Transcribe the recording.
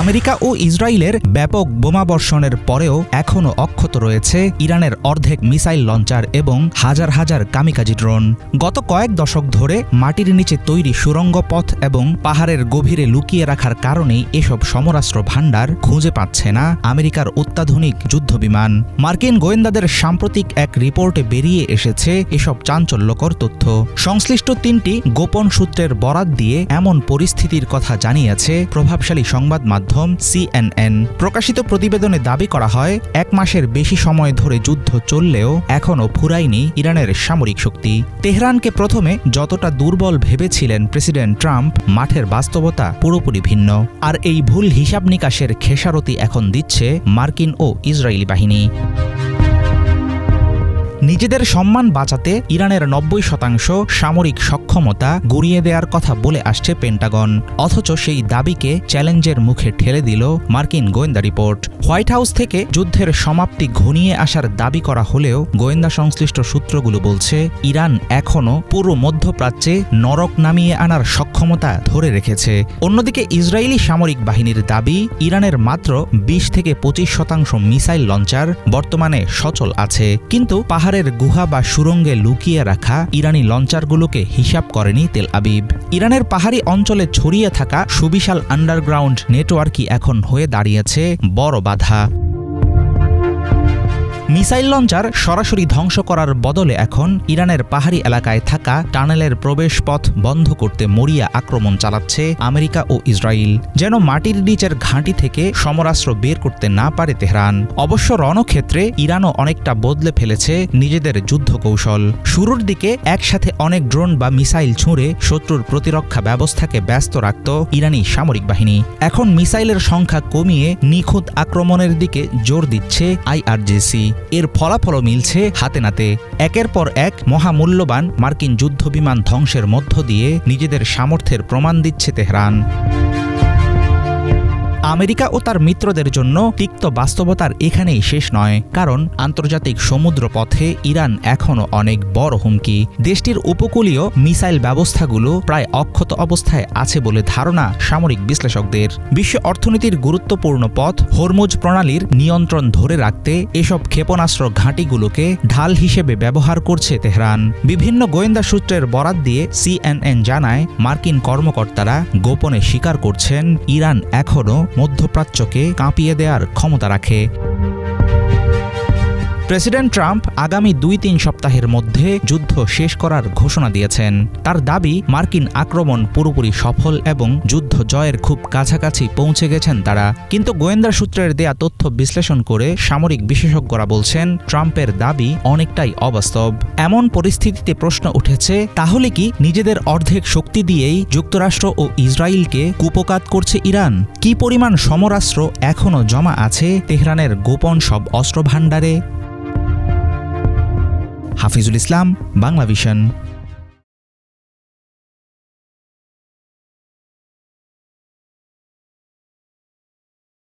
America ও ইসরায়েলের ব্যাপক বোমাবর্ষণের পরেও এখনও অক্ষত রয়েছে ইরানের অর্ধেক মিসাইল লঞ্চার এবং হাজার হাজার কামিকাজি ড্রোন। গত কয়েক দশক ধরে মাটির নিচে তৈরি সুড়ঙ্গ পথ এবং পাহাড়ের গভীরে লুকিয়ে রাখার কারণেই এসব সমরাস্ত্র ভাণ্ডার খুঁজে পাচ্ছে না আমেরিকার অত্যাধুনিক যুদ্ধবিমান। মার্কিন গোয়েন্দাদের সাম্প্রতিক এক রিপোর্টে বেরিয়ে এসেছে এসব চাঞ্চল্যকর তথ্য। সংশ্লিষ্ট 3টি গোপন সূত্রের বরাত দিয়ে এমন পরিস্থিতির কথা জানিয়েছে প্রভাবশালী সংবাদ মাধ্যম CNN। প্রকাশিত প্রতিবেদনে দাবি করা হয়, 1 মাসের বেশি সময় ধরে যুদ্ধ চললেও এখনও ফুরায়নি ইরানের সামরিক শক্তি। তেহরানকে প্রথমে যতটা দুর্বল ভেবেছিলেন প্রেসিডেন্ট ট্রাম্প, মাঠের বাস্তবতা পুরোপুরি ভিন্ন। আর এই ভুল হিসাব নিকাশের খেসারতি এখন দিচ্ছে মার্কিন ও ইসরায়েলি বাহিনী। নিজেদের সম্মান বাঁচাতে ইরানের 90% সামরিক সক্ষমতা গুঁড়িয়ে দেওয়ার কথা বলে আসছে পেন্টাগন। অথচ সেই দাবিকে চ্যালেঞ্জের মুখে ঠেলে দিল মার্কিন গোয়েন্দা রিপোর্ট। হোয়াইট হাউস থেকে যুদ্ধের সমাপ্তি ঘনিয়ে আসার দাবি করা হলেও গোয়েন্দা সংশ্লিষ্ট সূত্রগুলো বলছে ইরান এখনও পুরো মধ্যপ্রাচ্যে নরক নামিয়ে আনার সক্ষমতা ধরে রেখেছে। অন্যদিকে ইসরায়েলি সামরিক বাহিনীর দাবি, ইরানের মাত্র 20-25% মিসাইল লঞ্চার বর্তমানে সচল আছে, কিন্তু পাহাড়ের গুহা বা সুড়ঙ্গে লুকিয়ে রাখা ইরানি লঞ্চারগুলোকে হিসাব করেনি তেল আবিব। ইরানের পাহাড়ি অঞ্চলে ছড়িয়ে থাকা সুবিশাল আন্ডারগ্রাউন্ড নেটওয়ার্কই এখন হয়ে দাঁড়িয়েছে বড় বাধা। মিসাইল লঞ্চার সরাসরি ধ্বংস করার বদলে এখন ইরানের পাহাড়ি এলাকায় থাকা টানেলের প্রবেশ পথ বন্ধ করতে মরিয়া আক্রমণ চালাচ্ছে আমেরিকা ও ইসরায়েল, যেন মাটির নিচের ঘাঁটি থেকে সমরাস্ত্র বের করতে না পারে তেহরান। অবশ্য রণক্ষেত্রে ইরানও অনেকটা বদলে ফেলেছে নিজেদের যুদ্ধ কৌশল। শুরুর দিকে একসাথে অনেক ড্রোন বা মিসাইল ছুঁড়ে শত্রুর প্রতিরক্ষা ব্যবস্থাকে ব্যস্ত রাখত ইরানি সামরিক বাহিনী। এখন মিসাইলের সংখ্যা কমিয়ে নিখুঁত আক্রমণের দিকে জোর দিচ্ছে IRGC। এর ফলাফলও মিলছে হাতে নাতে। একের পর এক মহামূল্যবান মার্কিন যুদ্ধবিমান ধ্বংসের মধ্য দিয়ে নিজেদের সামর্থ্যের প্রমাণ দিচ্ছে তেহরান। আমেরিকা ও তার মিত্রদের জন্য তিক্ত বাস্তবতার এখানেই শেষ নয়, কারণ আন্তর্জাতিক সমুদ্র পথে ইরান এখনও অনেক বড় হুমকি। দেশটির উপকূলীয় মিসাইল ব্যবস্থাগুলো প্রায় অক্ষত অবস্থায় আছে বলে ধারণা সামরিক বিশ্লেষকদের। বিশ্ব অর্থনীতির গুরুত্বপূর্ণ পথ হরমুজ প্রণালীর নিয়ন্ত্রণ ধরে রাখতে এসব ক্ষেপণাস্ত্র ঘাঁটিগুলোকে ঢাল হিসেবে ব্যবহার করছে তেহরান। বিভিন্ন গোয়েন্দা সূত্রের বরাত দিয়ে CNN জানায়, মার্কিন কর্মকর্তারা গোপনে স্বীকার করছেন ইরান এখনও মধ্যপ্রাচ্যকে কাঁপিয়ে দেওয়ার ক্ষমতা রাখে। প্রেসিডেন্ট ট্রাম্প আগামী 2-3 সপ্তাহের মধ্যে যুদ্ধ শেষ করার ঘোষণা দিয়েছেন। তার দাবি, মার্কিন আক্রমণ পুরোপুরি সফল এবং যুদ্ধ জয়ের খুব কাছাকাছি পৌঁছে গেছেন তারা। কিন্তু গোয়েন্দা সূত্রের দেয়া তথ্য বিশ্লেষণ করে সামরিক বিশেষজ্ঞরা বলছেন, ট্রাম্পের দাবি অনেকটাই অবাস্তব। এমন পরিস্থিতিতে প্রশ্ন উঠেছে, তাহলে কি নিজেদের অর্ধেক শক্তি দিয়েই যুক্তরাষ্ট্র ও ইসরায়েলকে কুপকাত করছে ইরান? কি পরিমাণ সমরাস্ত্র এখনও জমা আছে তেহরানের গোপন সব অস্ত্র ভাণ্ডারে? হাফিজুল ইসলাম, বাংলা ভিশন।